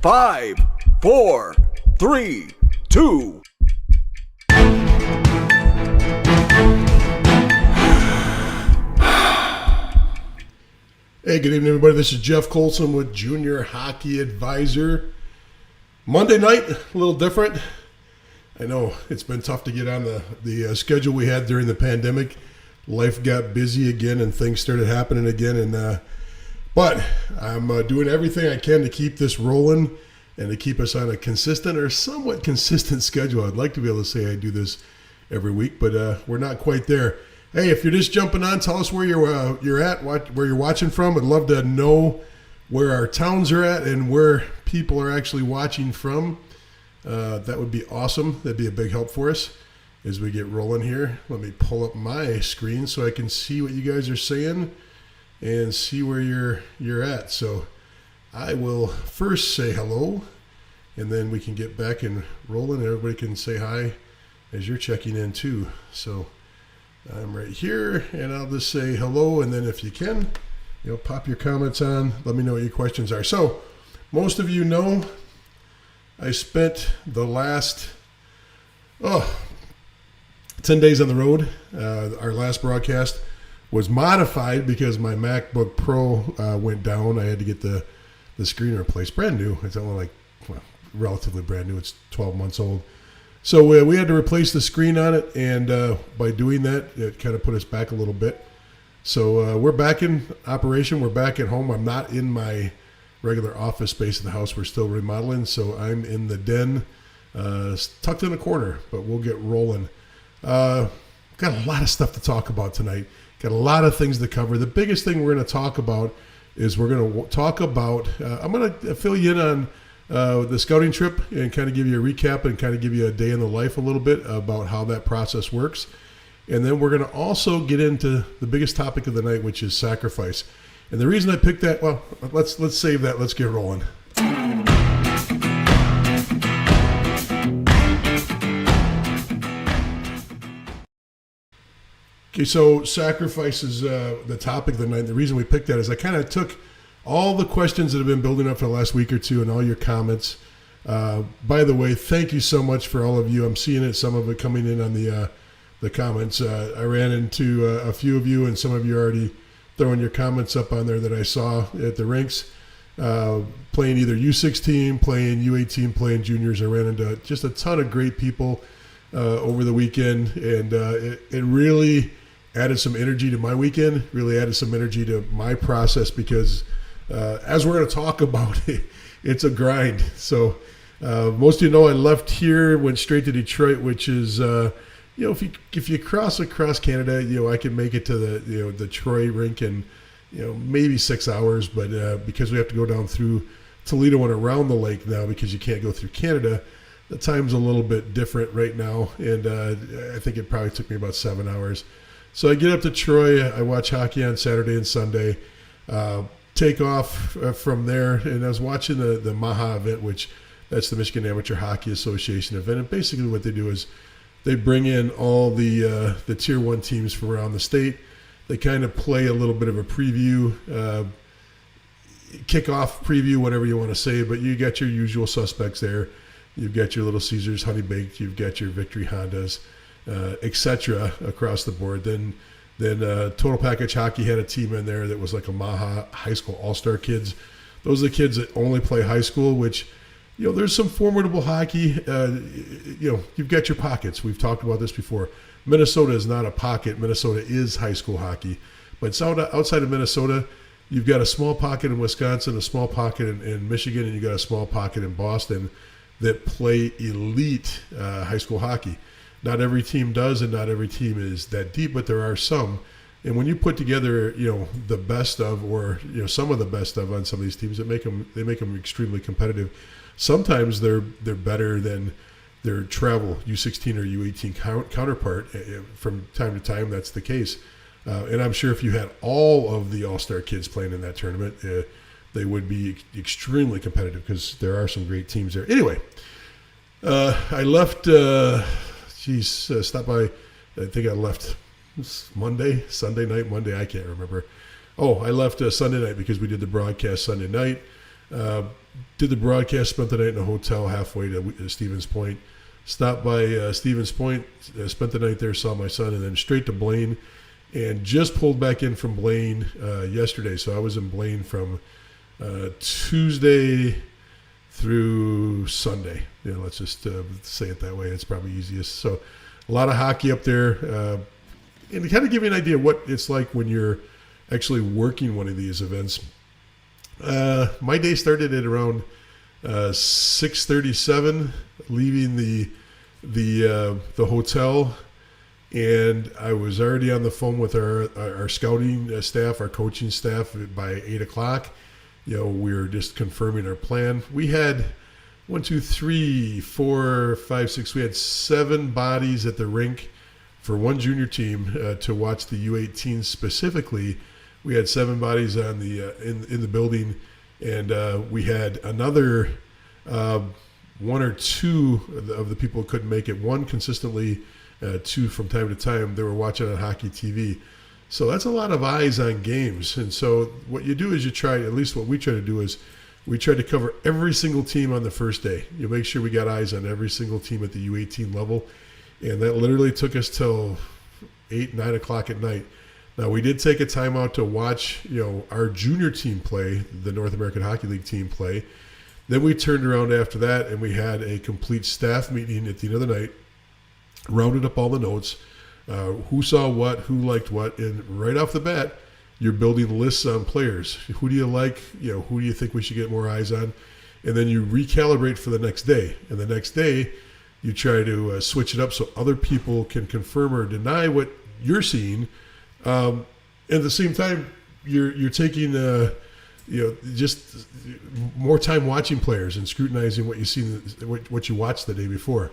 5, 4, 3, 2. Hey, good evening, everybody. This is Jeff Colson with Junior Hockey Advisor. Monday night, a little different. I know it's been tough to get on the schedule we had during the pandemic. Life got busy again and things started happening again. But I'm doing everything I can to keep this rolling and to keep us on a consistent or somewhat consistent schedule. I'd like to be able to say I do this every week, but we're not quite there. Hey, if you're just jumping on, tell us where you're at, where you're watching from. I'd love to know where our towns are at and where people are actually watching from. That would be awesome. That'd be a big help for us as we get rolling here. Let me pull up my screen so I can see what you guys are saying and see where you're at. So I will first say hello, and then we can get back and rolling. Everybody can say hi as you're checking in too. So I'm right here, and I'll just say hello, and then if you can, pop your comments on. Let me know what your questions are. So most of you know I spent the last 10 days on the road. Our last broadcast was modified because my MacBook Pro went down. I had to get the screen replaced. Brand new. It's only relatively brand new. It's 12 months old. So we had to replace the screen on it, and by doing that, it kind of put us back a little bit. So we're back in operation. We're back at home. I'm not in my regular office space in the house. We're still remodeling, so I'm in the den, tucked in a corner, but we'll get rolling. Got a lot of stuff to talk about tonight. Got a lot of things to cover. The biggest thing we're going to talk about is we're going to talk about, I'm going to fill you in on the scouting trip and kind of give you a recap and kind of give you a day in the life a little bit about how that process works. And then we're going to also get into the biggest topic of the night, which is sacrifice. And the reason I picked that, well, let's save that. Let's get rolling. Okay, so sacrifice is the topic of the night. The reason we picked that is I kind of took all the questions that have been building up for the last week or two and all your comments. By the way, thank you so much for all of you. I'm seeing it, some of it coming in on the comments. I ran into a few of you, and some of you are already throwing your comments up on there that I saw at the rinks. Playing either U16, playing U18, playing juniors. I ran into just a ton of great people over the weekend, and it really added some energy to my weekend, really added some energy to my process because as we're going to talk about it, it's a grind. So most of you know I left here, went straight to Detroit, which is, if you cross across Canada, I can make it to the Troy rink in, maybe 6 hours. But because we have to go down through Toledo and around the lake now because you can't go through Canada, the time's a little bit different right now. And I think it probably took me about 7 hours. So I get up to Troy, I watch hockey on Saturday and Sunday, take off from there, and I was watching the MAHA event, which that's the Michigan Amateur Hockey Association event. And basically what they do is they bring in all the Tier 1 teams from around the state. They kind of play a little bit of a preview, kickoff preview, whatever you want to say, but you got your usual suspects there. You've got your Little Caesars, Honey Baked, you've got your Victory Hondas, etc. across the board. Then Total Package Hockey had a team in there that was like a MAHA high school all-star kids. Those are the kids that only play high school, which, there's some formidable hockey. You've got your pockets. We've talked about this before. Minnesota is not a pocket. Minnesota is high school hockey. But outside of Minnesota, you've got a small pocket in Wisconsin, a small pocket in Michigan, and you've got a small pocket in Boston that play elite high school hockey. Not every team does, and not every team is that deep, but there are some. And when you put together, the best of, or some of the best of on some of these teams, they make them extremely competitive. Sometimes they're better than their travel U16 or U18 counterpart. From time to time, that's the case. And I'm sure if you had all of the all-star kids playing in that tournament, they would be extremely competitive because there are some great teams there. Anyway, I left. Stopped by. I think I left Sunday night, Monday. I can't remember. Oh, I left Sunday night because we did the broadcast Sunday night. Did the broadcast, spent the night in a hotel halfway to Stevens Point. Stopped by Stevens Point, spent the night there, saw my son, and then straight to Blaine. And just pulled back in from Blaine yesterday. So I was in Blaine from Tuesday through Sunday. Let's just say it that way. It's probably easiest. So a lot of hockey up there. And to kind of give you an idea of what it's like when you're actually working one of these events. My day started at around 6:37, leaving the hotel, and I was already on the phone with our scouting staff, our coaching staff by 8 o'clock. We were just confirming our plan. We had 1, 2, 3, 4, 5, 6. We had 7 bodies at the rink for one junior team to watch the U18 specifically. We had 7 bodies on the in the building, and we had another 1 or 2 of the people who couldn't make it. 1 consistently, 2 from time to time. They were watching on hockey TV. So that's a lot of eyes on games. And so what you do is you try, at least what we try to do is we try to cover every single team on the first day. You make sure we got eyes on every single team at the U18 level. And that literally took us till 8, 9 o'clock at night. Now, we did take a time out to watch, our junior team play, the North American Hockey League team play. Then we turned around after that and we had a complete staff meeting at the end of the night, rounded up all the notes, who saw what, who liked what, and right off the bat, you're building lists on players. Who do you like? Who do you think we should get more eyes on? And then you recalibrate for the next day. And the next day, you try to switch it up so other people can confirm or deny what you're seeing. At the same time, you're taking just more time watching players and scrutinizing what you see, what you watched the day before.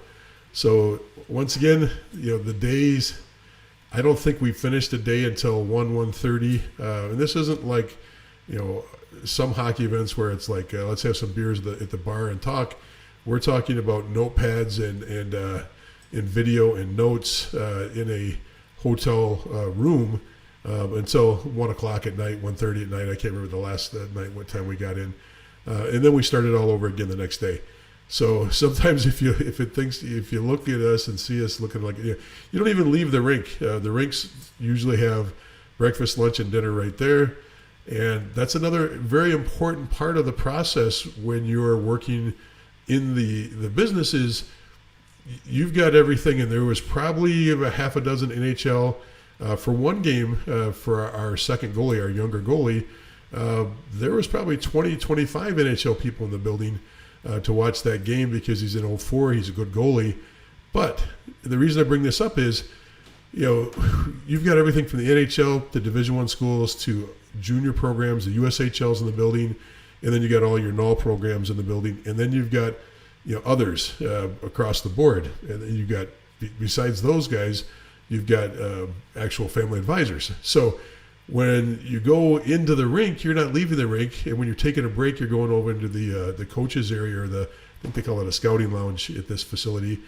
So once again, the days. I don't think we finished the day until 1:30. And this isn't like, some hockey events where it's like, let's have some beers at the bar and talk. We're talking about notepads and video and notes in a hotel room until 1 o'clock at night, 1:30 at night. I can't remember the last night, what time we got in. And then we started all over again the next day. So sometimes if you look at us and see us looking like, you don't even leave the rink. The rinks usually have breakfast, lunch, and dinner right there. And that's another very important part of the process when you're working in the business is you've got everything. And there was probably a half a dozen NHL for one game for our second goalie, our younger goalie. There was probably 20, 25 NHL people in the building to watch that game because he's in 04. He's a good goalie. But the reason I bring this up is, you've got everything from the NHL to Division I schools to junior programs, the USHL's in the building, and then you got all your NOL programs in the building, and then you've got others across the board, and then you've got, besides those guys, you've got actual family advisors. So when you go into the rink, you're not leaving the rink, and when you're taking a break, you're going over into the coaches area, or I think they call it a scouting lounge at this facility.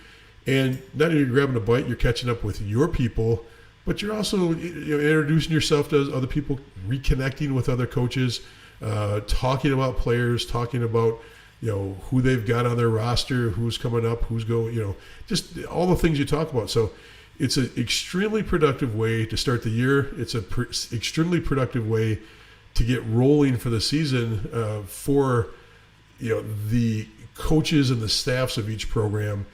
And not only are you grabbing a bite, you're catching up with your people, but you're also introducing yourself to other people, reconnecting with other coaches, talking about players, talking about who they've got on their roster, who's coming up, who's going, just all the things you talk about. So it's an extremely productive way to start the year. It's an extremely productive way to get rolling for the season for the coaches and the staffs of each program,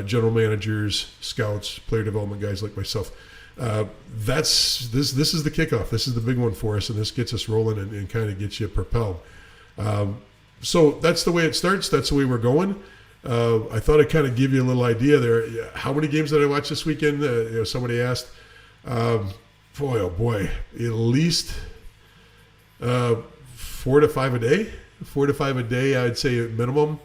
general managers, scouts, player development guys like myself. This is the kickoff. This is the big one for us, and this gets us rolling and kind of gets you propelled. So that's the way it starts. That's the way we're going. I thought I'd kind of give you a little idea there. How many games did I watch this weekend? Somebody asked. Boy, at least 4 to 5 a day. 4 to 5 a day, I'd say at minimum.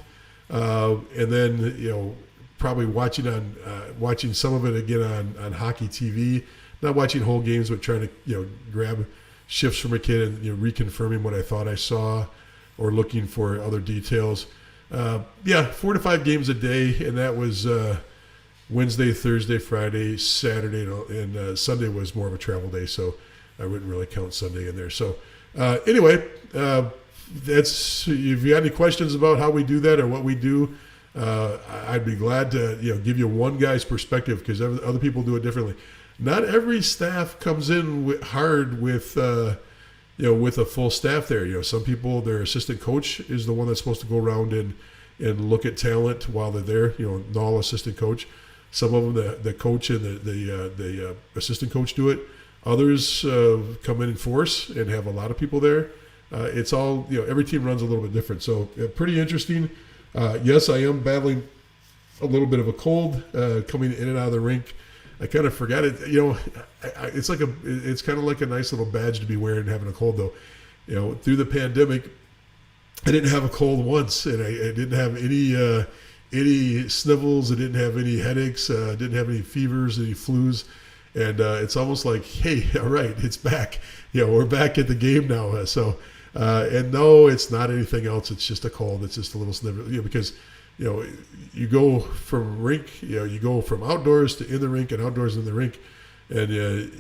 And then probably watching some of it again on hockey TV. Not watching whole games, but trying to grab shifts from a kid and reconfirming what I thought I saw, or looking for other details. 4 to 5 games a day, and that was Wednesday, Thursday, Friday, Saturday, and Sunday was more of a travel day, so I wouldn't really count Sunday in there. So anyway, if you got any questions about how we do that or what we do, I'd be glad to give you one guy's perspective, because other people do it differently. Not every staff comes in hard with with a full staff there. Some people, their assistant coach is the one that's supposed to go around and look at talent while they're there. No assistant coach. Some of them, the coach and the assistant coach do it. Others come in force and have a lot of people there. It's all, every team runs a little bit different. So pretty interesting. Yes, I am battling a little bit of a cold coming in and out of the rink. I kind of forgot it. It's kind of like a nice little badge to be wearing having a cold, though. Through the pandemic, I didn't have a cold once, and I didn't have any snivels. I didn't have any headaches. I didn't have any fevers, any flus. And it's almost like, hey, all right, it's back. We're back at the game now. And no, it's not anything else. It's just a cold. It's just a little snivel. Because you go from rink, you go from outdoors to in the rink and outdoors in the rink, and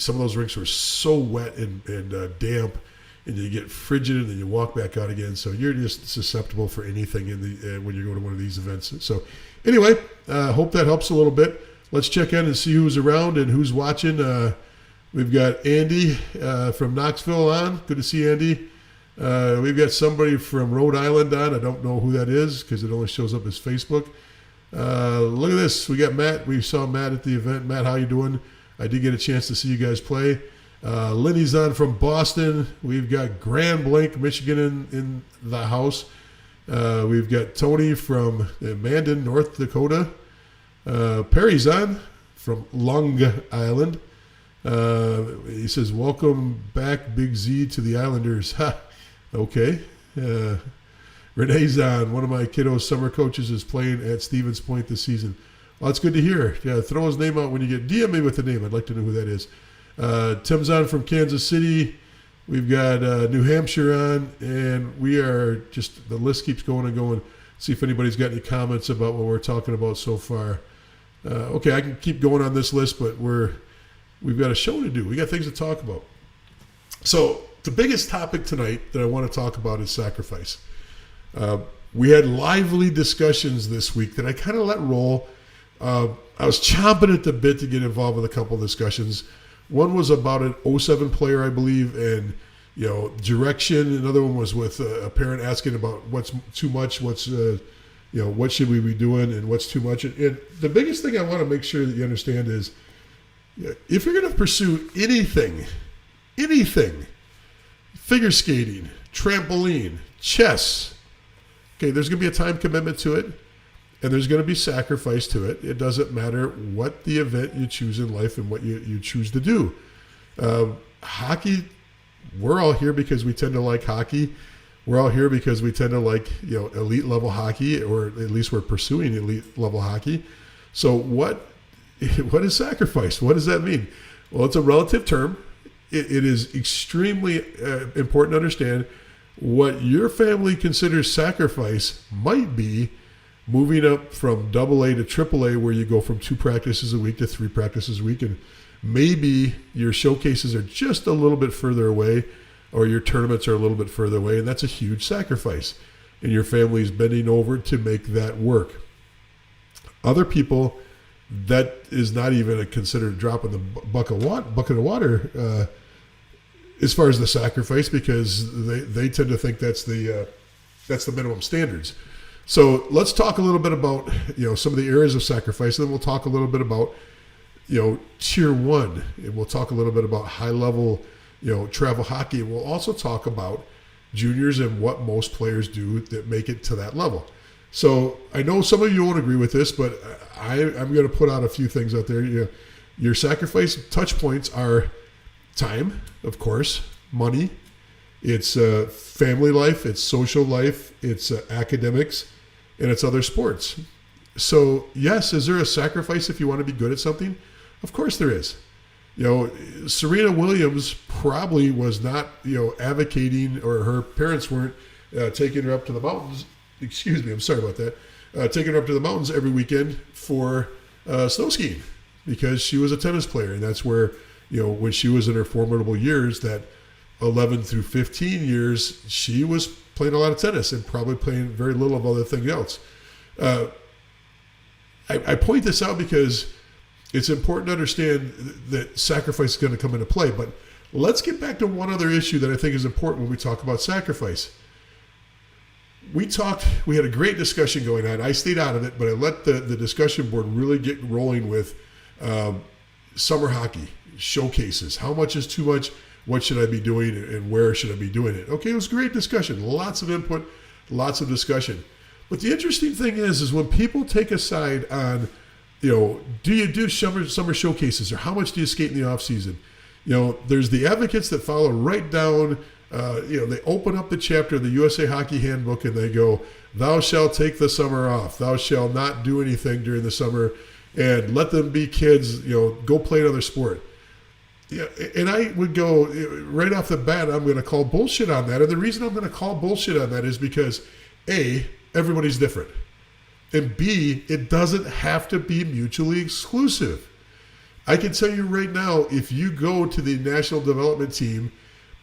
some of those rinks were so wet and damp, and you get frigid, and then you walk back out again. So you're just susceptible for anything when you go to one of these events. So anyway, hope that helps a little bit. Let's check in and see who's around and who's watching. We've got Andy from Knoxville on. Good to see Andy. We've got somebody from Rhode Island on. I don't know who that is because it only shows up as Facebook. Look at this. We got Matt. We saw Matt at the event. Matt, how you doing? I did get a chance to see you guys play. Lenny's on from Boston. We've got Grand Blanc, Michigan in the house. We've got Tony from Mandan, North Dakota. Perry's on from Long Island. He says, welcome back, Big Z, to the Islanders. Ha! Okay. Renee's on. One of my kiddos' summer coaches is playing at Stevens Point this season. Well, that's good to hear. Yeah, throw his name out when you get DM me with the name. I'd like to know who that is. Tim's on from Kansas City. We've got New Hampshire on, and we are just, the list keeps going and going. See if anybody's got any comments about what we're talking about so far. Okay, I can keep going on this list, but we've got a show to do. We got things to talk about. So the biggest topic tonight that I want to talk about is sacrifice. We had lively discussions this week that I kind of let roll. I was chomping at the bit to get involved with a couple of discussions. One was about an 07 player, I believe, and direction. Another one was with a parent asking about what's too much, what should we be doing, and what's too much. And the biggest thing I want to make sure that you understand is, if you're going to pursue anything, figure skating, trampoline, chess, okay, there's going to be a time commitment to it, and there's going to be sacrifice to it. It doesn't matter what the event you choose in life and what you choose to do. Hockey, we're all here because we tend to like hockey. We're all here because we tend to like elite level hockey, or at least we're pursuing elite level hockey. So what is sacrifice? What does that mean? Well, it's a relative term. It is extremely important to understand what your family considers sacrifice might be moving up from AA to AAA, where you go from 2 practices a week to 3 practices a week, and maybe your showcases are just a little bit further away, or your tournaments are a little bit further away, and that's a huge sacrifice. And your family is bending over to make that work. Other people, that is not even considered a drop in the bucket of water as far as the sacrifice, because they tend to think that's the minimum standards. So let's talk a little bit about some of the areas of sacrifice, and then we'll talk a little bit about tier 1, and we'll talk a little bit about high level travel hockey. We'll also talk about juniors and what most players do that make it to that level. So I know some of you won't agree with this, but I'm going to put out a few things out there. Your sacrifice touch points are time, of course, money, it's family life, it's social life, it's academics, and it's other sports. So yes, is there a sacrifice if you want to be good at something? Of course there is. Serena Williams probably was not, advocating, or her parents weren't taking her up to the mountains. Excuse me, I'm sorry about that. Taking her up to the mountains every weekend for snow skiing, because she was a tennis player, and that's where, when she was in her formidable years, that 11 through 15 years, she was playing a lot of tennis and probably playing very little of other things else. I point this out because it's important to understand that sacrifice is going to come into play. But let's get back to one other issue that I think is important when we talk about sacrifice. We had a great discussion going on. I stayed out of it, but I let the discussion board really get rolling with summer hockey, showcases. How much is too much? What should I be doing and where should I be doing it? Okay, it was a great discussion. Lots of input, lots of discussion. But the interesting thing is when people take a side on, do you do summer showcases or how much do you skate in the off season? There's the advocates that follow right down. They open up the chapter of the USA Hockey Handbook and they go, "Thou shalt take the summer off. Thou shalt not do anything during the summer, and let them be kids. Go play another sport." Yeah, and I would go right off the bat, I'm going to call bullshit on that. And the reason I'm going to call bullshit on that is because A, everybody's different. And B, it doesn't have to be mutually exclusive. I can tell you right now, if you go to the national development team,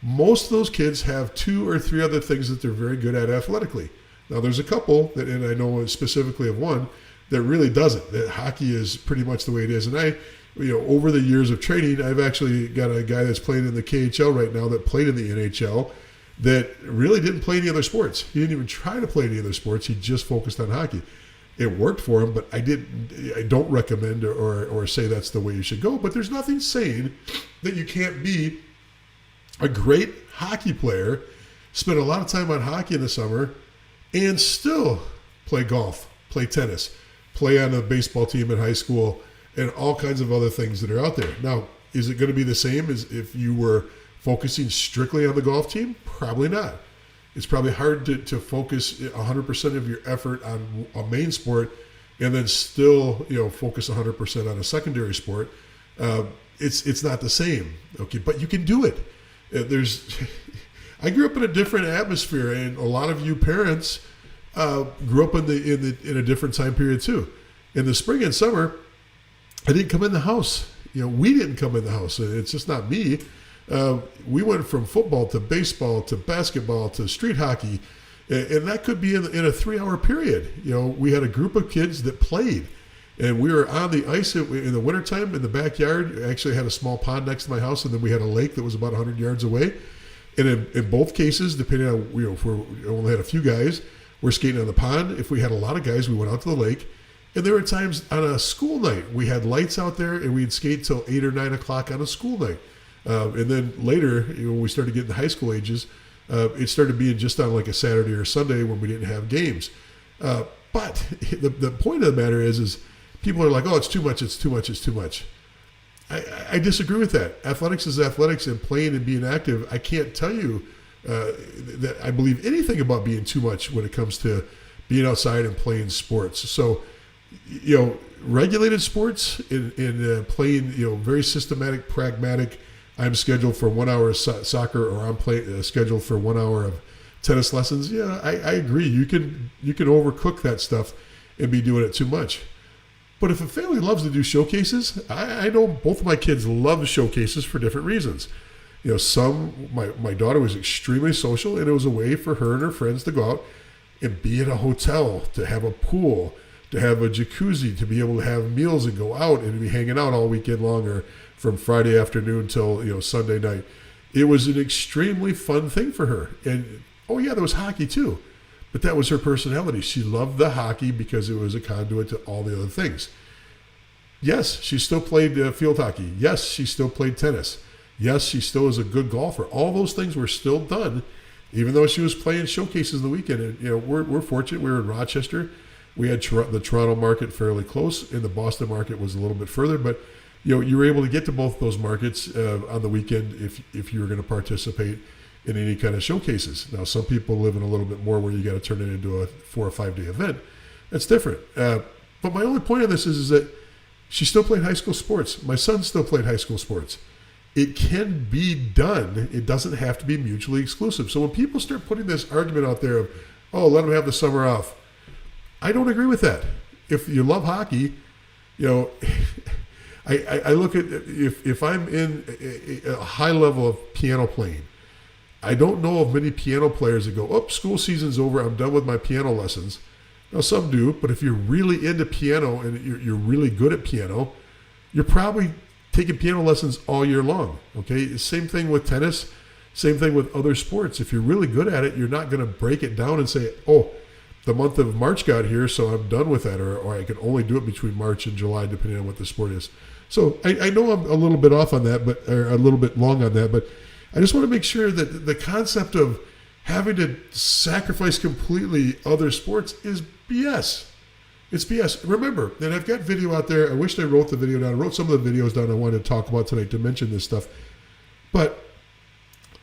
most of those kids have 2 or 3 other things that they're very good at athletically. Now, there's a couple, and I know specifically of one, that really doesn't. That hockey is pretty much the way it is. And over the years of training, I've actually got a guy that's playing in the KHL right now that played in the NHL that really didn't play any other sports. He didn't even try to play any other sports. He just focused on hockey. It worked for him, but I don't recommend or say that's the way you should go. But there's nothing saying that you can't be a great hockey player, spend a lot of time on hockey in the summer, and still play golf, play tennis, play on a baseball team in high school, and all kinds of other things that are out there. Now, is it going to be the same as if you were focusing strictly on the golf team? Probably not. It's probably hard to focus 100% of your effort on a main sport and then still, focus 100% on a secondary sport. It's not the same. Okay, but you can do it. I grew up in a different atmosphere, and a lot of you parents grew up in a different time period too. In the spring and summer, I didn't come in the house. We didn't come in the house. It's just not me. We went from football to baseball to basketball to street hockey, and that could be in a 3-hour period. We had a group of kids that played, and we were on the ice in the wintertime in the backyard. I actually had a small pond next to my house, and then we had a lake that was about 100 yards away. And in both cases, depending on, if we only had a few guys, we're skating on the pond. If we had a lot of guys, we went out to the lake. And there were times on a school night, we had lights out there and we'd skate till 8 or 9 o'clock on a school night. And then later, when we started getting to high school ages, it started being just on like a Saturday or Sunday when we didn't have games. But the point of the matter is people are like, oh, it's too much, it's too much, it's too much. I disagree with that. Athletics is athletics, and playing and being active, I can't tell you that I believe anything about being too much when it comes to being outside and playing sports. So, regulated sports in playing, very systematic, pragmatic. I'm scheduled for 1 hour of soccer, or I'm scheduled for 1 hour of tennis lessons. Yeah, I agree. You can overcook that stuff and be doing it too much. But if a family loves to do showcases, I know both of my kids love showcases for different reasons. My daughter was extremely social, and it was a way for her and her friends to go out and be at a hotel, to have a pool, to have a jacuzzi, to be able to have meals and go out and be hanging out all weekend long, or from Friday afternoon till Sunday night. It was an extremely fun thing for her. And oh yeah, there was hockey too. But that was her personality. She loved the hockey because it was a conduit to all the other things. Yes, she still played field hockey. Yes, she still played tennis. Yes, she still is a good golfer. All those things were still done, even though she was playing showcases the weekend. And we're fortunate. We were in Rochester. We had the Toronto market fairly close, and the Boston market was a little bit further. But you were able to get to both those markets on the weekend if you were going to participate in any kind of showcases. Now, some people live in a little bit more where you got to turn it into a 4 or 5 day event. That's different. But my only point on this is that she still played high school sports. My son still played high school sports. It can be done. It doesn't have to be mutually exclusive. So when people start putting this argument out there of, oh, let them have the summer off, I don't agree with that. If you love hockey, I look at if I'm in a high level of piano playing, I don't know of many piano players that go, oh, school season's over, I'm done with my piano lessons. Now, some do, but if you're really into piano and you're really good at piano, you're probably taking piano lessons all year long, okay? Same thing with tennis, same thing with other sports. If you're really good at it, you're not going to break it down and say, oh, the month of March got here, so I'm done with that, or I can only do it between March and July, depending on what the sport is. So I know I'm a little bit off on that, or a little bit long on that, but I just want to make sure that the concept of having to sacrifice completely other sports is BS. It's BS. Remember, and I've got video out there. I wish I wrote the video down. I wrote some of the videos down I wanted to talk about tonight to mention this stuff. But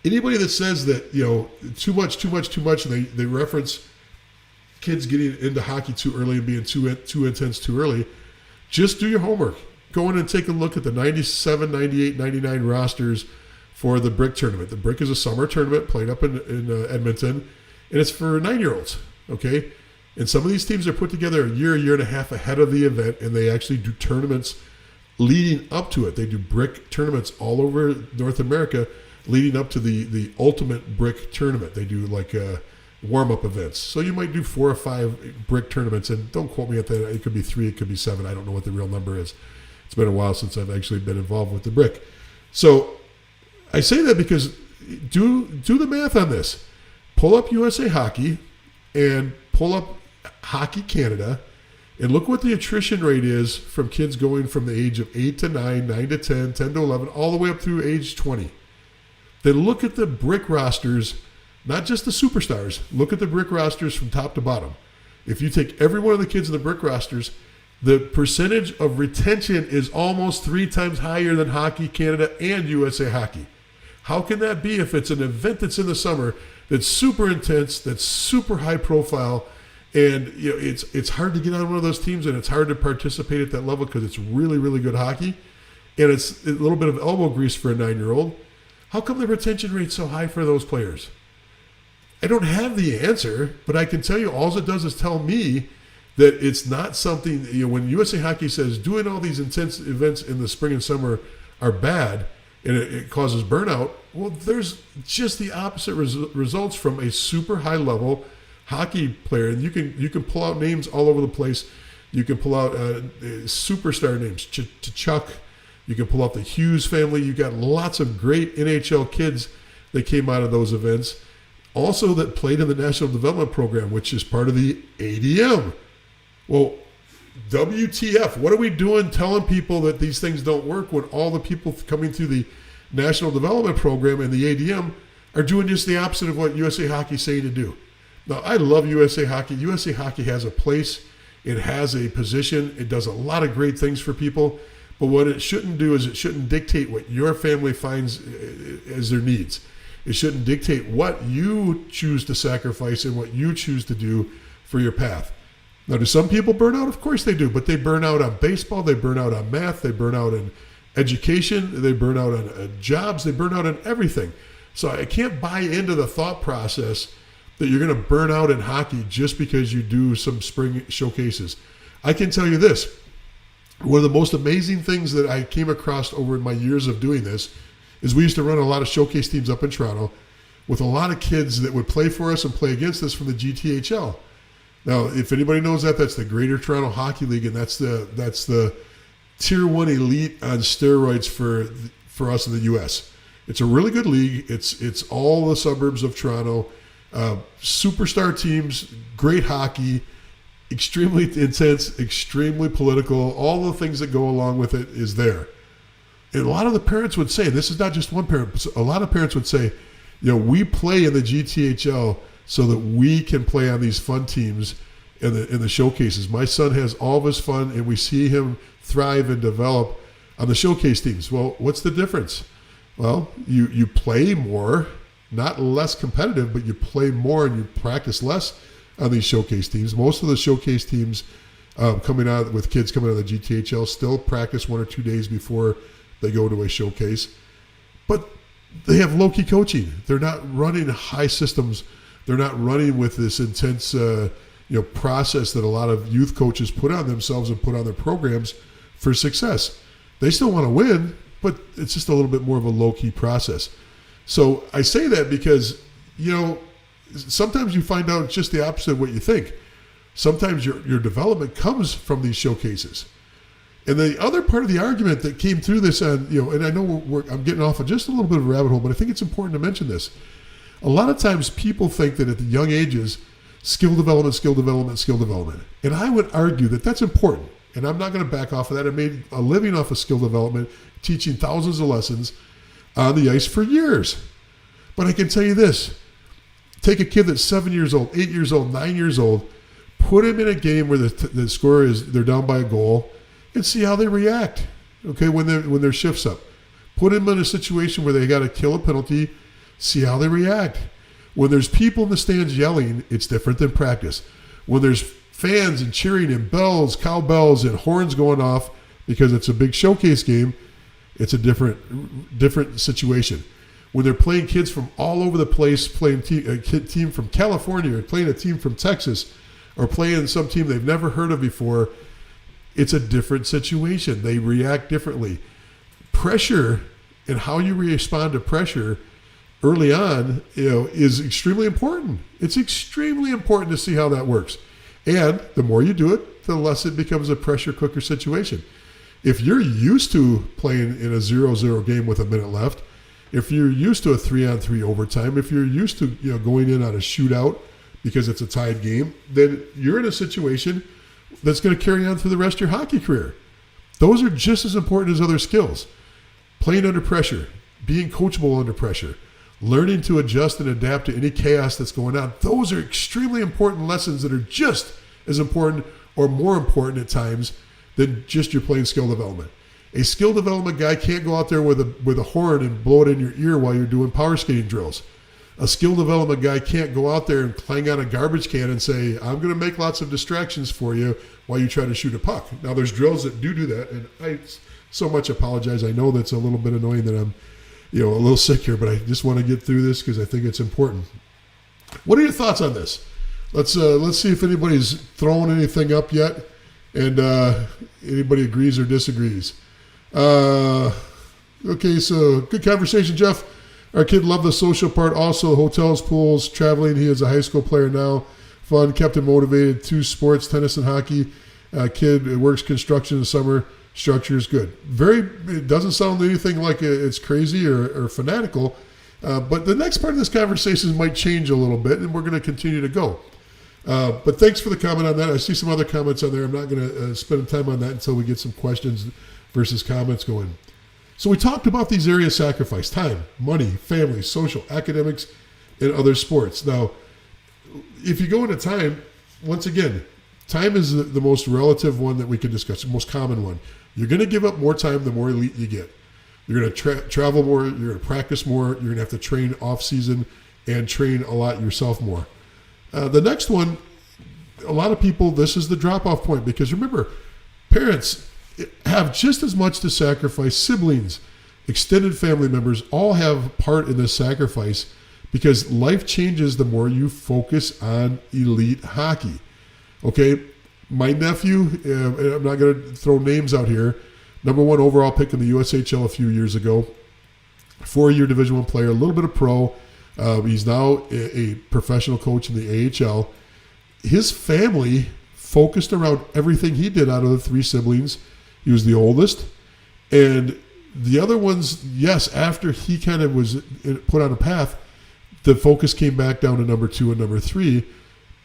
anybody that says that, too much, and they reference kids getting into hockey too early and being too intense too early, just do your homework. Go in and take a look at the 97, 98, 99 rosters for the BRIC tournament. The BRIC is a summer tournament played up in Edmonton, and it's for 9-year-olds, okay? And some of these teams are put together a year and a half ahead of the event, and they actually do tournaments leading up to it. They do BRIC tournaments all over North America leading up to the ultimate BRIC tournament. They do like warm-up events. So you might do 4 or 5 BRIC tournaments, and don't quote me at that. It could be 3, it could be 7. I don't know what the real number is. It's been a while since I've actually been involved with the BRIC. So I say that because do the math on this. Pull up USA Hockey and pull up Hockey Canada and look what the attrition rate is from kids going from the age of 8 to 9, 9 to 10, 10 to 11, all the way up through age 20. Then look at the BRIC rosters, not just the superstars. Look at the BRIC rosters from top to bottom. If you take every one of the kids in the BRIC rosters, the percentage of retention is almost 3 times higher than Hockey Canada and USA Hockey. How can that be if it's an event that's in the summer that's super intense, that's super high profile, and it's hard to get on one of those teams and it's hard to participate at that level because it's really, really good hockey, and it's a little bit of elbow grease for a 9-year-old. How come the retention rate's so high for those players? I don't have the answer, but I can tell you all it does is tell me that it's not something, when USA Hockey says doing all these intense events in the spring and summer are bad and it causes burnout, well, there's just the opposite results from a super high level hockey player. And you can pull out names all over the place. You can pull out superstar names, Chuck. You can pull out the Hughes family. You got lots of great NHL kids that came out of those events. Also that played in the National Development Program, which is part of the ADM. Well, WTF, what are we doing telling people that these things don't work when all the people coming through the National Development Program and the ADM are doing just the opposite of what USA Hockey is saying to do? Now, I love USA Hockey. USA Hockey has a place. It has a position. It does a lot of great things for people. But what it shouldn't do is it shouldn't dictate what your family finds as their needs. It shouldn't dictate what you choose to sacrifice and what you choose to do for your path. Now, do some people burn out? Of course they do, but they burn out on baseball, they burn out on math, they burn out on education, they burn out on jobs, they burn out on everything. So I can't buy into the thought process that you're going to burn out in hockey just because you do some spring showcases. I can tell you this, one of the most amazing things that I came across over my years of doing this is we used to run a lot of showcase teams up in Toronto with a lot of kids that would play for us and play against us from the GTHL. Now, if anybody knows that, that's the Greater Toronto Hockey League, and that's the Tier 1 elite on steroids for us in the U.S. It's a really good league. It's all the suburbs of Toronto, superstar teams, great hockey, extremely intense, extremely political. All the things that go along with it is there. And a lot of the parents would say, this is not just one parent, but a lot of parents would say, we play in the GTHL so that we can play on these fun teams in the showcases. My son has all of his fun, and we see him thrive and develop on the showcase teams. Well, what's the difference? Well, you play more, not less competitive, but you play more and you practice less on these showcase teams. Most of the showcase teams coming out with kids coming out of the GTHL still practice 1 or 2 days before they go to a showcase. But they have low-key coaching. They're not running high systems. They're not running with this intense process that a lot of youth coaches put on themselves and put on their programs for success. They still want to win, but it's just a little bit more of a low-key process. So I say that because, sometimes you find out it's just the opposite of what you think. Sometimes your development comes from these showcases. And the other part of the argument that came through this, and I know I'm getting off on just a little bit of a rabbit hole, but I think it's important to mention this. A lot of times people think that at the young ages, skill development. And I would argue that that's important. And I'm not going to back off of that. I made a living off of skill development, teaching thousands of lessons on the ice for years. But I can tell you this. Take a kid that's 7 years old, 8 years old, 9 years old, put him in a game where the score is they're down by a goal, and see how they react, okay, when their shift's up. Put them in a situation where they got to kill a penalty, see how they react. When there's people in the stands yelling, it's different than practice. When there's fans and cheering and bells, cowbells and horns going off because it's a big showcase game, it's a different situation. When they're playing kids from all over the place, playing a team from California or playing a team from Texas or playing some team they've never heard of before, it's a different situation. They react differently. Pressure and how you respond to pressure early on, is extremely important. It's extremely important to see how that works. And the more you do it, the less it becomes a pressure cooker situation. If you're used to playing in a 0-0 game with a minute left, if you're used to a 3-on-3 overtime, if you're used to going in on a shootout because it's a tied game, then you're in a situation that's going to carry on through the rest of your hockey career. Those are just as important as other skills. Playing under pressure, being coachable under pressure, learning to adjust and adapt to any chaos that's going on. Those are extremely important lessons that are just as important or more important at times than just your plain skill development. A skill development guy can't go out there with a horn and blow it in your ear while you're doing power skating drills. A skill development guy can't go out there and clang on a garbage can and say, I'm going to make lots of distractions for you while you try to shoot a puck. Now, there's drills that do that, and I so much apologize. I know that's a little bit annoying that I'm a little sick here, but I just want to get through this because I think it's important. What are your thoughts on this? Let's see if anybody's throwing anything up yet, and anybody agrees or disagrees. Okay, so good conversation, Jeff. Our kid loved the social part. Also, hotels, pools, traveling. He is a high school player now. Fun, kept him motivated. 2 sports, tennis and hockey. Kid works construction in the summer. Structure is good. It doesn't sound anything like it's crazy or fanatical, but the next part of this conversation might change a little bit, and we're going to continue to go. But thanks for the comment on that. I see some other comments on there. I'm not going to spend time on that until we get some questions versus comments going. So we talked about these areas of sacrifice: time, money, family, social, academics, and other sports. Now, if you go into time, once again, time is the most relative one that we can discuss, the most common one. You're going to give up more time the more elite you get. You're going to travel more. You're going to practice more. You're going to have to train off season and train a lot yourself more. The next one, a lot of people, this is the drop-off point, because remember, parents have just as much to sacrifice. Siblings, extended family members all have part in this sacrifice, because life changes the more you focus on elite hockey. Okay, my nephew, I'm not going to throw names out here, number 1 overall pick in the USHL a few years ago, 4-year Division I player, a little bit of pro. He's now a professional coach in the AHL. His family focused around everything he did out of the 3 siblings. He was the oldest. And the other ones, yes, after he kind of was put on a path, the focus came back down to number 2 and number 3.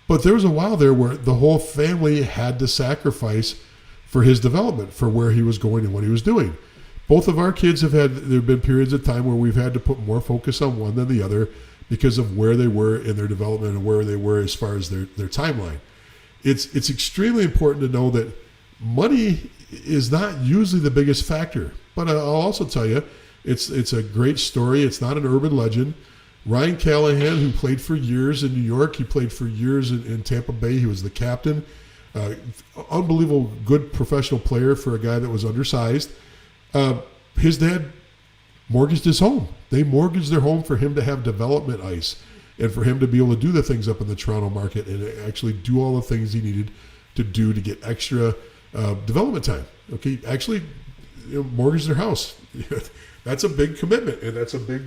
But there was a while there where the whole family had to sacrifice for his development, for where he was going and what he was doing. Both of our kids there have been periods of time where we've had to put more focus on one than the other because of where they were in their development and where they were as far as their timeline. It's extremely important to know that money is not usually the biggest factor. But I'll also tell you, it's a great story. It's not an urban legend. Ryan Callahan, who played for years in New York, he played for years in Tampa Bay. He was the captain. Unbelievable good professional player for a guy that was undersized. His dad mortgaged his home. They mortgaged their home for him to have development ice and for him to be able to do the things up in the Toronto market and actually do all the things he needed to do to get extra development time. Okay, actually mortgage their house. That's a big commitment, and that's a big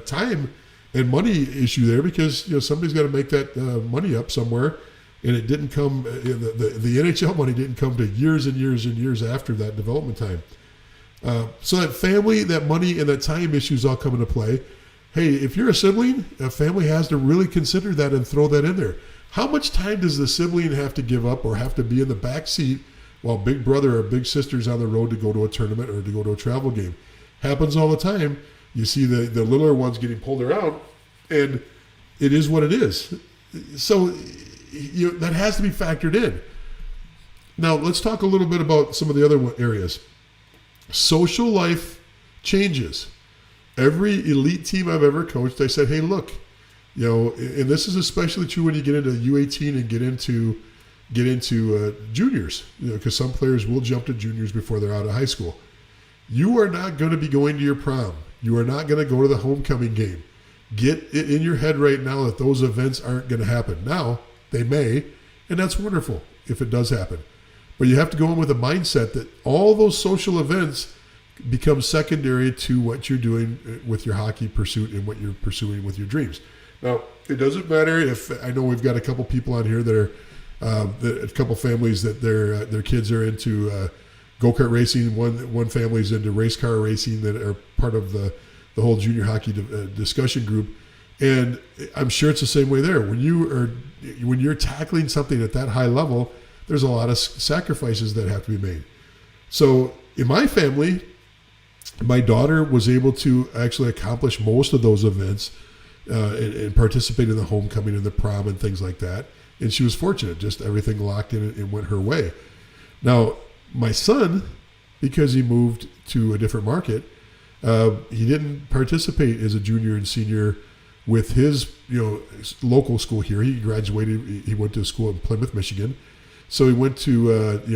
time and money issue there because somebody's got to make that money up somewhere, and it didn't come. The NHL money didn't come to years and years and years after that development time. So that family, that money, and that time issues all come into play. Hey, if you're a sibling, a family has to really consider that and throw that in there. How much time does the sibling have to give up or have to be in the back seat while big brother or big sister's on the road to go to a tournament or to go to a travel game? Happens all the time. You see the littler ones getting pulled around, and it is what it is. So that has to be factored in. Now, let's talk a little bit about some of the other areas. Social life changes. Every elite team I've ever coached, I said, hey, look, and this is especially true when you get into U18 and get into juniors, because some players will jump to juniors before they're out of high school. You are not going to be going to your prom. You are not going to go to the homecoming game. Get it in your head right now that those events aren't going to happen. Now, they may, and that's wonderful if it does happen. But you have to go in with a mindset that all those social events become secondary to what you're doing with your hockey pursuit and what you're pursuing with your dreams. Now, it doesn't matter if I know we've got a couple people on here that are a couple families that their kids are into go-kart racing. One family's into race car racing that are part of the whole junior hockey discussion group. And I'm sure it's the same way there. When you're tackling something at that high level, there's a lot of sacrifices that have to be made. So in my family, my daughter was able to actually accomplish most of those events and participate in the homecoming and the prom and things like that. And she was fortunate, just everything locked in and went her way. Now, my son, because he moved to a different market, he didn't participate as a junior and senior with his local school here. He graduated, he went to school in Plymouth, Michigan. So he went to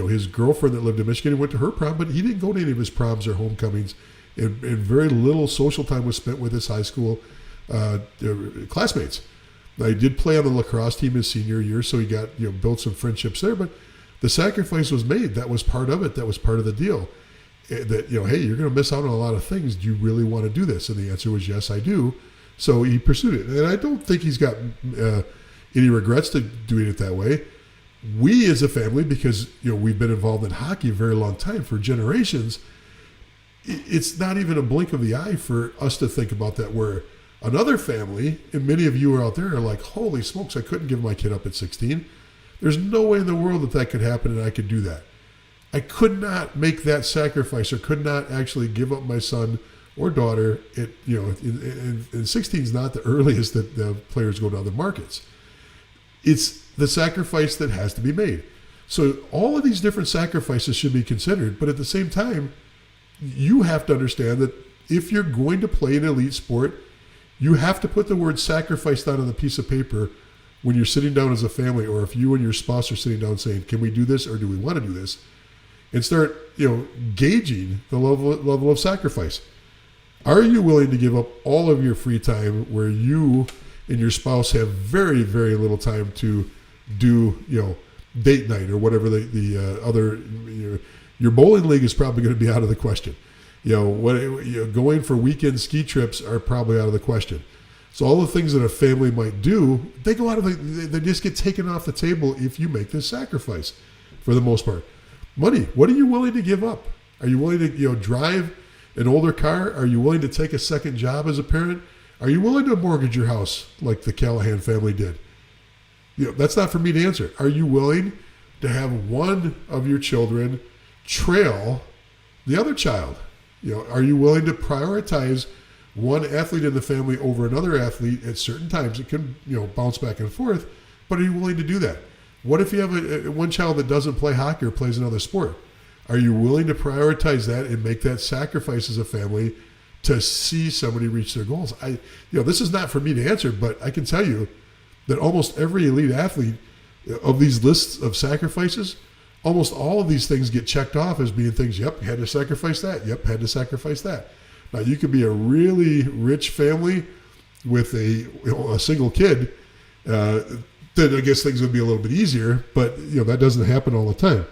his girlfriend that lived in Michigan. He went to her prom, but he didn't go to any of his proms or homecomings, and very little social time was spent with his high school classmates. Now, he did play on the lacrosse team his senior year, so he got built some friendships there. But the sacrifice was made. That was part of it. That was part of the deal. That hey, you're going to miss out on a lot of things. Do you really want to do this? And the answer was yes, I do. So he pursued it, and I don't think he's got any regrets to doing it that way. We as a family, because we've been involved in hockey a very long time, for generations, it's not even a blink of the eye for us to think about that. Where another family, and many of you are out there, are like, holy smokes, I couldn't give my kid up at 16. There's no way in the world that could happen and I could do that. I could not make that sacrifice, or could not actually give up my son or daughter. And 16 is not the earliest that the players go to other markets. It's the sacrifice that has to be made. So all of these different sacrifices should be considered, but at the same time, you have to understand that if you're going to play an elite sport, you have to put the word sacrifice down on the piece of paper when you're sitting down as a family, or if you and your spouse are sitting down saying, can we do this, or do we want to do this? And start, gauging the level of sacrifice. Are you willing to give up all of your free time where you and your spouse have very, very little time to do, date night or whatever the other, your bowling league is probably going to be out of the question. Going for weekend ski trips are probably out of the question. So all the things that a family might do, they go out of they just get taken off the table if you make this sacrifice, for the most part. Money, what are you willing to give up? Are you willing to drive an older car? Are you willing to take a second job as a parent? Are you willing to mortgage your house like the Callahan family did? That's not for me to answer. Are you willing to have one of your children trail the other child? Are you willing to prioritize one athlete in the family over another athlete at certain times? It can, bounce back and forth, but are you willing to do that? What if you have one child that doesn't play hockey or plays another sport? Are you willing to prioritize that and make that sacrifice as a family to see somebody reach their goals? This is not for me to answer, but I can tell you that almost every elite athlete of these lists of sacrifices, almost all of these things get checked off as being things, yep, had to sacrifice that. Yep, had to sacrifice that. Now, you could be a really rich family with a single kid, then I guess things would be a little bit easier, but that doesn't happen all the time.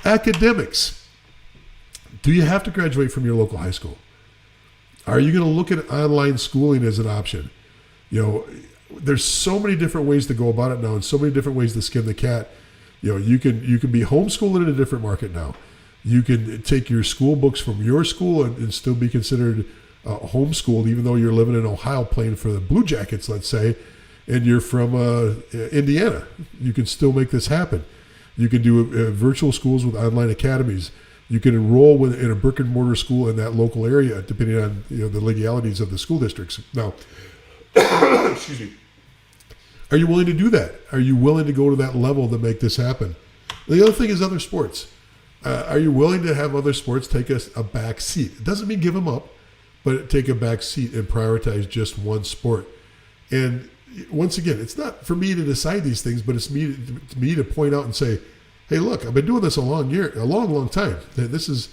Academics. Do you have to graduate from your local high school? Are you going to look at online schooling as an option? There's so many different ways to go about it now, and so many different ways to skin the cat. You can be homeschooled in a different market now. You can take your school books from your school and still be considered homeschooled, even though you're living in Ohio playing for the Blue Jackets, let's say, and you're from Indiana. You can still make this happen. You can do virtual schools with online academies. You can enroll in a brick and mortar school in that local area, depending on the legalities of the school districts. Now, excuse me. Are you willing to do that? Are you willing to go to that level to make this happen? The other thing is other sports. Are you willing to have other sports take a back seat? It doesn't mean give them up, but take a back seat and prioritize just one sport. And once again, it's not for me to decide these things, but it's me to point out and say, hey, look, I've been doing this a long time. This is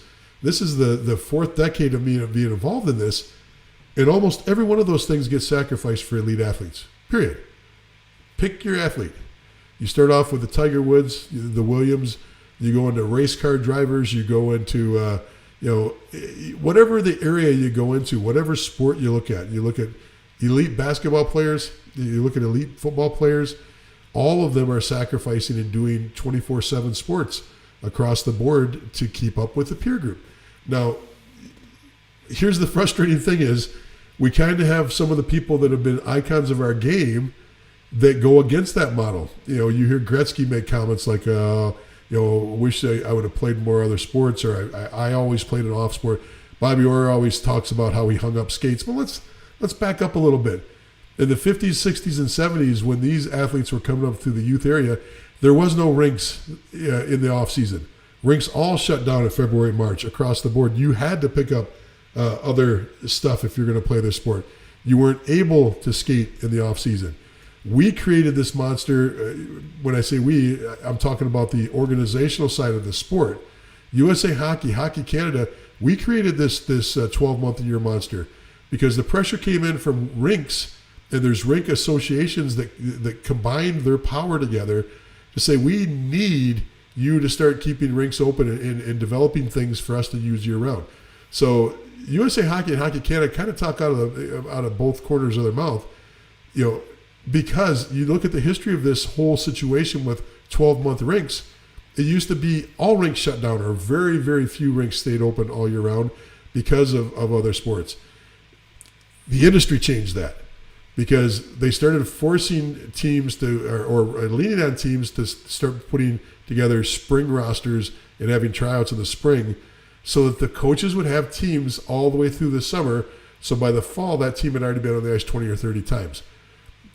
the fourth decade of me being involved in this, and almost every one of those things gets sacrificed for elite athletes. Period. Pick your athlete. You start off with the Tiger Woods, the Williams. You go into race car drivers. You go into whatever the area you go into, whatever sport you look at. You look at elite basketball players. You look at elite football players. All of them are sacrificing and doing 24/7 sports across the board to keep up with the peer group. Now, here's the frustrating thing is we kind of have some of the people that have been icons of our game that go against that model. You hear Gretzky make comments like, wish I would have played more other sports, or I always played an off sport. Bobby Orr always talks about how he hung up skates. Well, let's back up a little bit. In the 50s, 60s, and 70s, when these athletes were coming up through the youth area, there was no rinks in the off season. Rinks all shut down in February, March across the board. You had to pick up other stuff if you're going to play this sport. You weren't able to skate in the off season. We created this monster. When I say we, I'm talking about the organizational side of the sport. USA Hockey, Hockey Canada, we created this 12-month-a-year monster because the pressure came in from rinks, and there's rink associations that combined their power together to say we need you to start keeping rinks open and developing things for us to use year-round. So USA Hockey and Hockey Canada kind of talk out of both corners of their mouth, because you look at the history of this whole situation with 12-month rinks. It used to be all rinks shut down, or very, very few rinks stayed open all year round because of other sports. The industry changed that because they started forcing teams to, or leaning on teams to start putting together spring rosters and having tryouts in the spring so that the coaches would have teams all the way through the summer. So by the fall, that team had already been on the ice 20 or 30 times.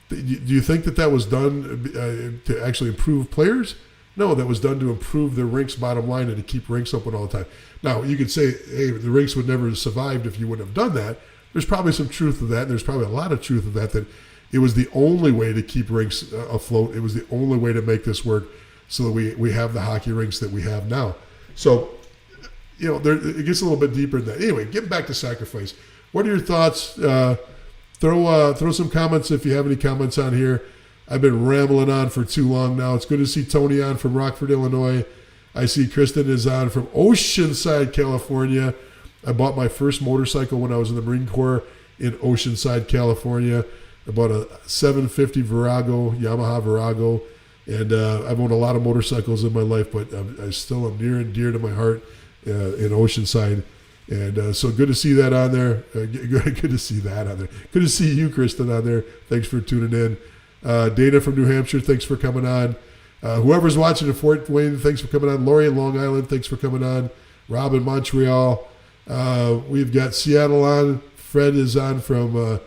Do you think that was done to actually improve players? No, that was done to improve the rinks bottom line and to keep rinks open all the time. Now, you could say, hey, the rinks would never have survived if you wouldn't have done that. There's probably some truth to that. And there's probably a lot of truth to that it was the only way to keep rinks afloat. It was the only way to make this work so that we have the hockey rinks that we have now. So, it gets a little bit deeper than that. Anyway, getting back to sacrifice. What are your thoughts? Throw some comments if you have any comments on here. I've been rambling on for too long now. It's good to see Tony on from Rockford, Illinois. I see Kristen is on from Oceanside, California. I bought my first motorcycle when I was in the Marine Corps in Oceanside, California. I bought a 750 Yamaha Virago. And I've owned a lot of motorcycles in my life, but I still am near and dear to my heart in Oceanside. And so good to see that on there. Good to see that on there. Good to see you, Kristen, on there. Thanks for tuning in. Dana from New Hampshire, thanks for coming on. Whoever's watching in Fort Wayne, thanks for coming on. Lori in Long Island, thanks for coming on. Rob in Montreal. We've got Seattle on. Fred is on from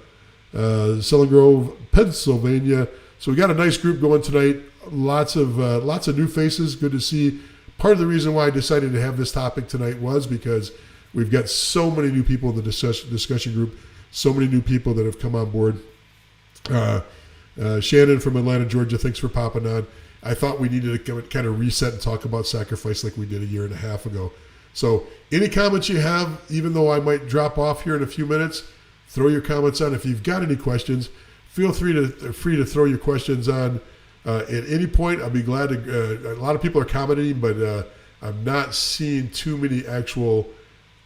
Selling Grove, Pennsylvania. So we got a nice group going tonight. Lots of new faces. Good to see. Part of the reason why I decided to have this topic tonight was because we've got so many new people in the discussion group, so many new people that have come on board. Shannon from Atlanta, Georgia, thanks for popping on. I thought we needed to kind of reset and talk about sacrifice like we did a year and a half ago. So any comments you have, even though I might drop off here in a few minutes, throw your comments on. If you've got any questions, feel free to throw your questions on at any point. I'll be glad to. A lot of people are commenting, but I'm not seeing too many actual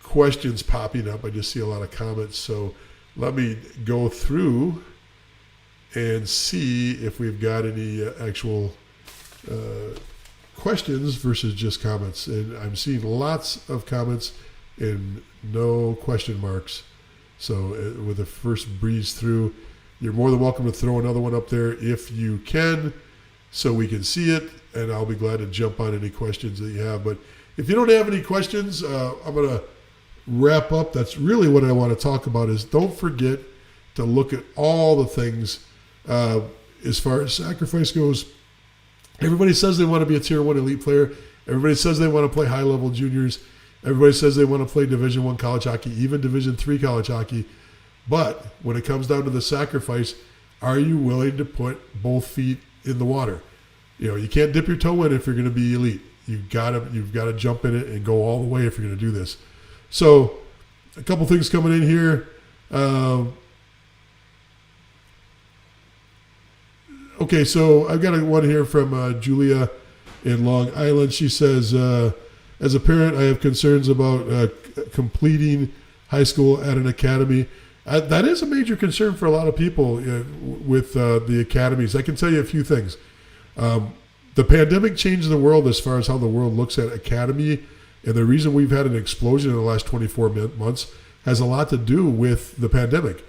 questions popping up. I just see a lot of comments. So let me go through and see if we've got any actual questions versus just comments. And I'm seeing lots of comments and no question marks. So with the first breeze through, you're more than welcome to throw another one up there if you can, so we can see it, and I'll be glad to jump on any questions that you have. But if you don't have any questions, I'm going to wrap up. That's really what I want to talk about is don't forget to look at all the things as far as sacrifice goes. Everybody says they want to be a Tier 1 elite player. Everybody says they want to play high-level juniors. Everybody says they want to play Division I college hockey, even Division III college hockey. But when it comes down to the sacrifice, are you willing to put both feet in the water? You know, you can't dip your toe in if you're going to be elite. You've got to jump in it and go all the way if you're going to do this. So, a couple things coming in here. Okay, so I've got one here from Julia in Long Island. She says, as a parent, I have concerns about completing high school at an academy. That is a major concern for a lot of people with the academies. I can tell you a few things. The pandemic changed the world as far as how the world looks at academy, and the reason we've had an explosion in the last 24 months has a lot to do with the pandemic.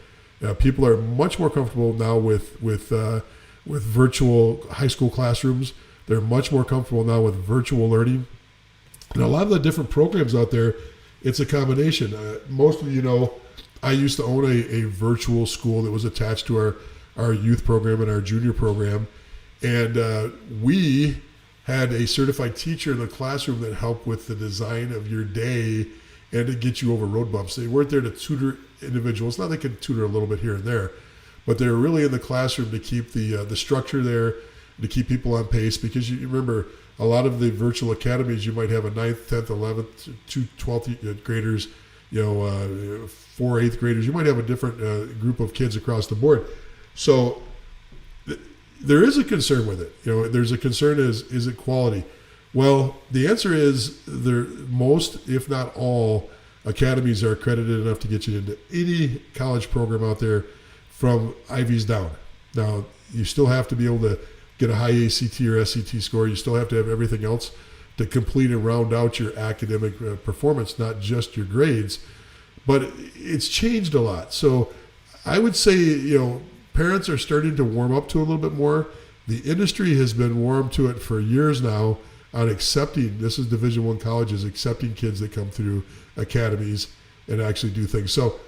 People are much more comfortable now with virtual high school classrooms. They're much more comfortable now with virtual learning. And a lot of the different programs out there, it's a combination. Most of you know, I used to own a virtual school that was attached to our youth program and our junior program. And we had a certified teacher in the classroom that helped with the design of your day and to get you over road bumps. They weren't there to tutor individuals. Now they could tutor a little bit here and there, but they were really in the classroom to keep the structure there, to keep people on pace. Because you remember, a lot of the virtual academies, you might have a 9th, 10th, 11th, 2 12th graders, 4 8th graders. You might have a different group of kids across the board. So there is a concern with it. There's a concern is it quality? Well, the answer is most, if not all, academies are accredited enough to get you into any college program out there from Ivies down. Now, you still have to be able to get a high ACT or SCT score. You still have to have everything else to complete and round out your academic performance, not just your grades. But it's changed a lot. So I would say, parents are starting to warm up to it a little bit more. The industry has been warm to it for years now on accepting, this is Division I colleges, accepting kids that come through academies and actually do things. So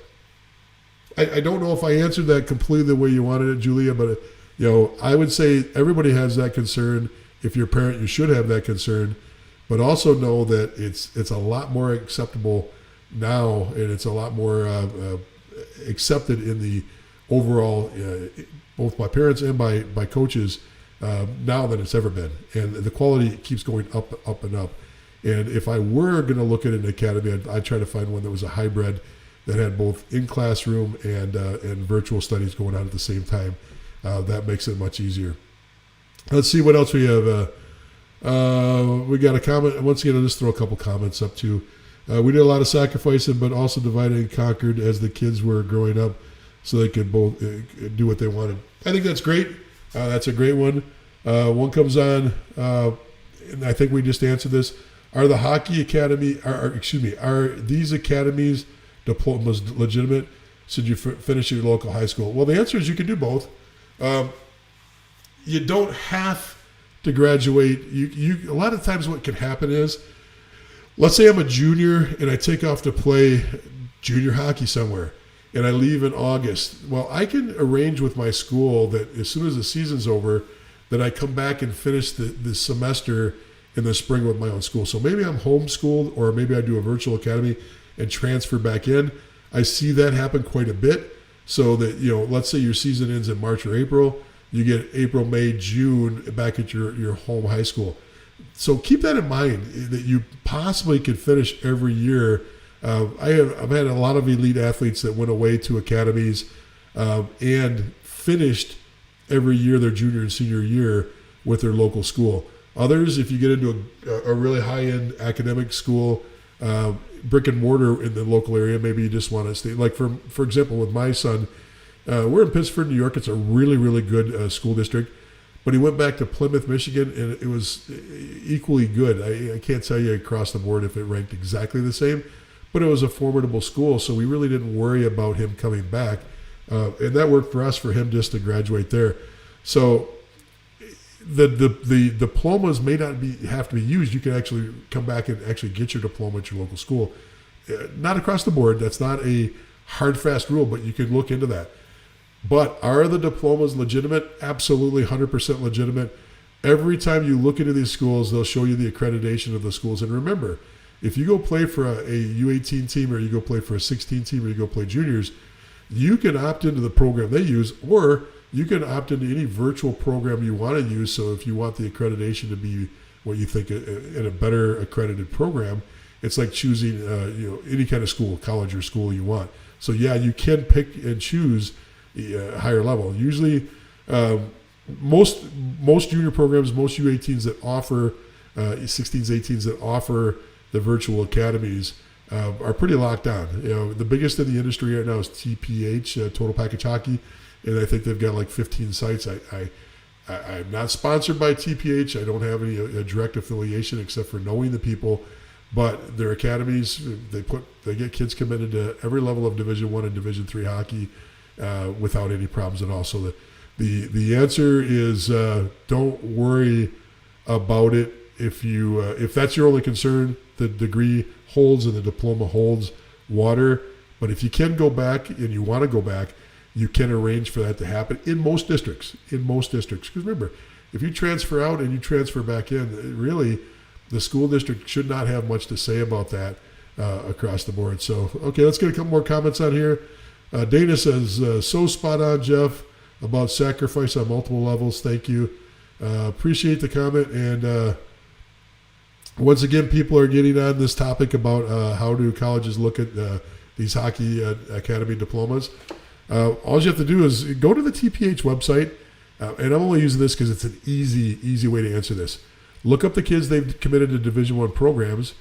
I don't know if I answered that completely the way you wanted it, Julia, but I would say everybody has that concern. If you're a parent, you should have that concern, but also know that it's a lot more acceptable now, and it's a lot more accepted in the overall, both by parents and by coaches now than it's ever been. And the quality keeps going up and up. And if I were going to look at an academy, I'd try to find one that was a hybrid that had both in classroom and virtual studies going on at the same time. That makes it much easier. Let's see what else we have. We got a comment. Once again, I'll just throw a couple comments up too. We did a lot of sacrificing, but also divided and conquered as the kids were growing up so they could both do what they wanted. I think that's great. That's a great one. One comes on, and I think we just answered this. Are the hockey academy, are these academies diplomas legitimate? Should you finish your local high school? Well, the answer is you can do both. You don't have to graduate. You a lot of times what can happen is, let's say I'm a junior and I take off to play junior hockey somewhere and I leave in August. Well, I can arrange with my school that as soon as the season's over, that I come back and finish the semester in the spring with my own school. So maybe I'm homeschooled, or maybe I do a virtual academy and transfer back in. I see that happen quite a bit. So that, let's say your season ends in March or April, you get April, May, June back at your home high school. So keep that in mind, that you possibly could finish every year. I've had a lot of elite athletes that went away to academies and finished every year their junior and senior year with their local school. Others, if you get into a really high-end academic school, brick and mortar in the local area. Maybe you just want to stay. Like for example, with my son, we're in Pittsford, New York. It's a really, really good school district. But he went back to Plymouth, Michigan, and it was equally good. I can't tell you across the board if it ranked exactly the same, but it was a formidable school, so we really didn't worry about him coming back. And that worked for us, for him just to graduate there. So the diplomas may not have to be used. You can actually come back and actually get your diploma at your local school. Not across the board. That's not a hard, fast rule, but you can look into that. But are the diplomas legitimate? Absolutely, 100% legitimate. Every time you look into these schools, they'll show you the accreditation of the schools. And remember, if you go play for a U18 team, or you go play for a 16 team, or you go play juniors, you can opt into the program they use, or you can opt into any virtual program you want to use. So if you want the accreditation to be what you think in a better accredited program, it's like choosing any kind of school, college or school you want. So yeah, you can pick and choose higher level. Usually, most junior programs, most U18s that offer 16s, 18s that offer the virtual academies are pretty locked on. The biggest in the industry right now is TPH, Total Package Hockey, and I think they've got like 15 sites. I'm not sponsored by TPH. I don't have any direct affiliation except for knowing the people. But their academies, they get kids committed to every level of Division I and Division III hockey without any problems at all. So the answer is don't worry about it. If that's your only concern, the degree holds and the diploma holds water. But if you can go back and you want to go back, you can arrange for that to happen in most districts. Because remember, if you transfer out and you transfer back in, really, the school district should not have much to say about that across the board. So, okay, let's get a couple more comments on here. Dana says, so spot on, Jeff, about sacrifice on multiple levels. Thank you. Appreciate the comment. And once again, people are getting on this topic about how do colleges look at these hockey academy diplomas. All you have to do is go to the TPH website. And I'm only using this because it's an easy way to answer this. Look up the kids they've committed to Division I programs,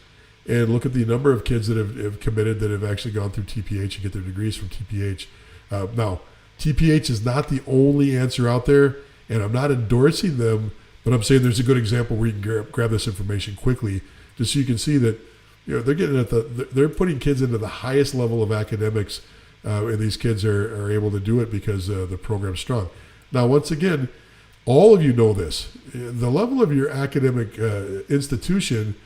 and look at the number of kids that have committed that have actually gone through TPH and get their degrees from TPH. Now, TPH is not the only answer out there, and I'm not endorsing them, but I'm saying there's a good example where you can grab this information quickly, just so you can see that they're getting they're putting kids into the highest level of academics, and these kids are able to do it because the program's strong. Now, once again, all of you know this. The level of your academic institution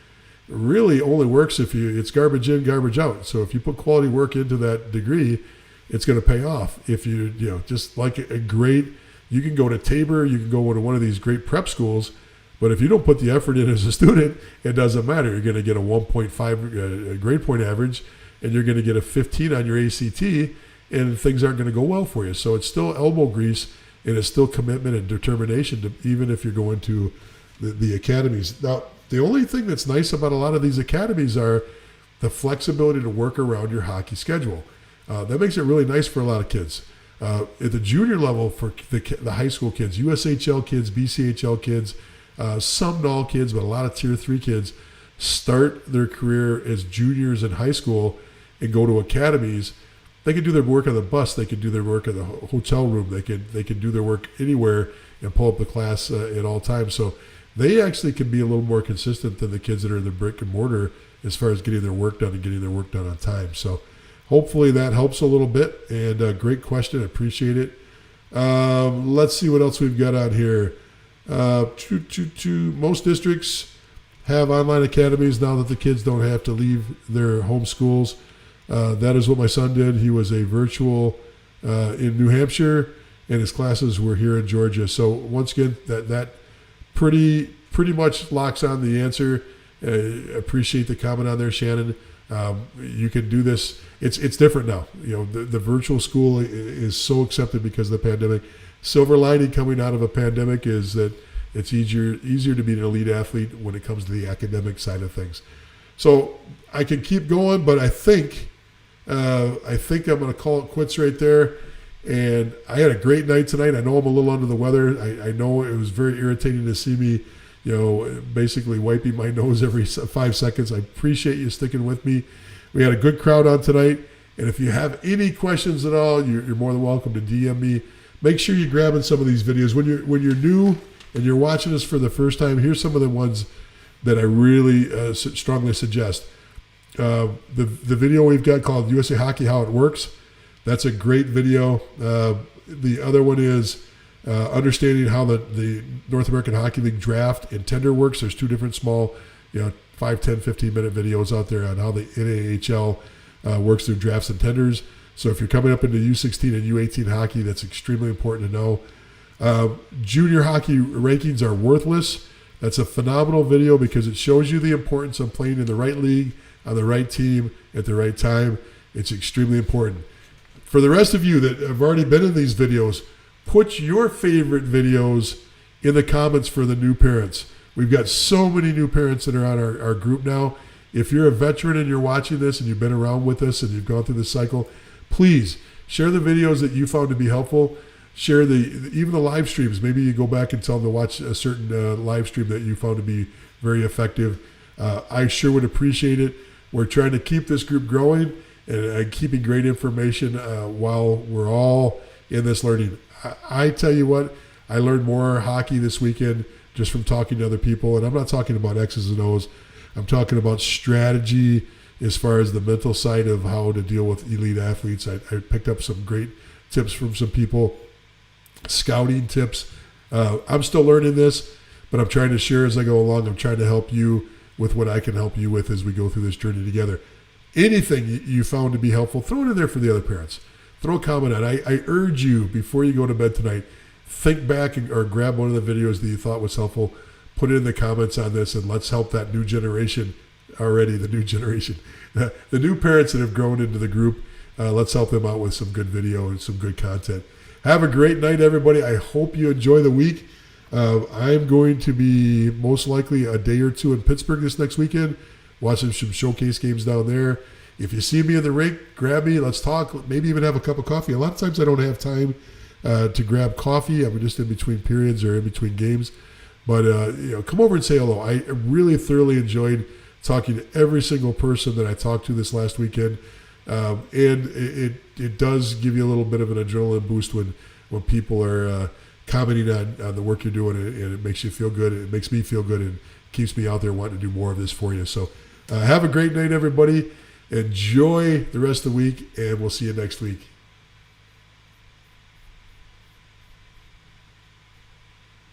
really only works if it's garbage in, garbage out. So if you put quality work into that degree, it's going to pay off. If you just like a great, you can go to Tabor, you can go to one of these great prep schools, but if you don't put the effort in as a student, it doesn't matter. You're going to get a 1.5 grade point average, and you're going to get a 15 on your ACT, and things aren't going to go well for you. So it's still elbow grease, and it's still commitment and determination, even if you're going to the academies. Now, the only thing that's nice about a lot of these academies are the flexibility to work around your hockey schedule. That makes it really nice for a lot of kids. At the junior level, for the high school kids, USHL kids, BCHL kids, some NAL kids, but a lot of Tier 3 kids start their career as juniors in high school and go to academies. They can do their work on the bus. They can do their work in the hotel room. They can do their work anywhere and pull up the class at all times. So they actually can be a little more consistent than the kids that are in the brick and mortar as far as getting their work done and getting their work done on time. So hopefully that helps a little bit. And great question. I appreciate it. Let's see what else we've got on here. Most districts have online academies now that the kids don't have to leave their home schools. That is what my son did. He was a virtual in New Hampshire, and his classes were here in Georgia. So once again, that pretty much locks on the answer. Appreciate the comment on there, Shannon. You can do this. It's different now. The virtual school is so accepted because of the pandemic. Silver lining coming out of a pandemic is that it's easier to be an elite athlete when it comes to the academic side of things. So I can keep going, but I think I'm going to call it quits right there. And I had a great night tonight. I know I'm a little under the weather. I know it was very irritating to see me, basically wiping my nose every 5 seconds. I appreciate you sticking with me. We had a good crowd on tonight. And if you have any questions at all, you're more than welcome to DM me. Make sure you're grabbing some of these videos. When you're new and you're watching us for the first time, here's some of the ones that I really strongly suggest. The video we've got called USA Hockey How It Works. That's a great video. The other one is understanding how the North American Hockey League draft and tender works. There's two different small, 5, 10, 15-minute videos out there on how the NAHL works through drafts and tenders. So if you're coming up into U16 and U18 hockey, that's extremely important to know. Junior hockey rankings are worthless. That's a phenomenal video because it shows you the importance of playing in the right league, on the right team, at the right time. It's extremely important. For the rest of you that have already been in these videos, put your favorite videos in the comments for the new parents. We've got so many new parents that are on our group now. If you're a veteran and you're watching this and you've been around with us and you've gone through this cycle, please share the videos that you found to be helpful. Share even the live streams. Maybe you go back and tell them to watch a certain live stream that you found to be very effective. I sure would appreciate it. We're trying to keep this group growing and keeping great information while we're all in this learning. I tell you what, I learned more hockey this weekend just from talking to other people. And I'm not talking about X's and O's. I'm talking about strategy as far as the mental side of how to deal with elite athletes. I picked up some great tips from some people, scouting tips. I'm still learning this, but I'm trying to share as I go along. I'm trying to help you with what I can help you with as we go through this journey together. Anything you found to be helpful, throw it in there for the other parents. Throw a comment on. I urge you, before you go to bed tonight, think back or grab one of the videos that you thought was helpful, put it in the comments on this, and let's help that new generation already, the new generation, the new parents that have grown into the group. Let's help them out with some good video and some good content. Have a great night, everybody. I hope you enjoy the week. I'm going to be most likely a day or two in Pittsburgh this next weekend, watching some showcase games down there. If you see me in the rink, grab me. Let's talk. Maybe even have a cup of coffee. A lot of times I don't have time to grab coffee. I'm just in between periods or in between games. But come over and say hello. I really thoroughly enjoyed talking to every single person that I talked to this last weekend. And it does give you a little bit of an adrenaline boost when people are commenting on the work you're doing, and it makes you feel good. It makes me feel good and keeps me out there wanting to do more of this for you. So have a great night, everybody. Enjoy the rest of the week, and we'll see you next week.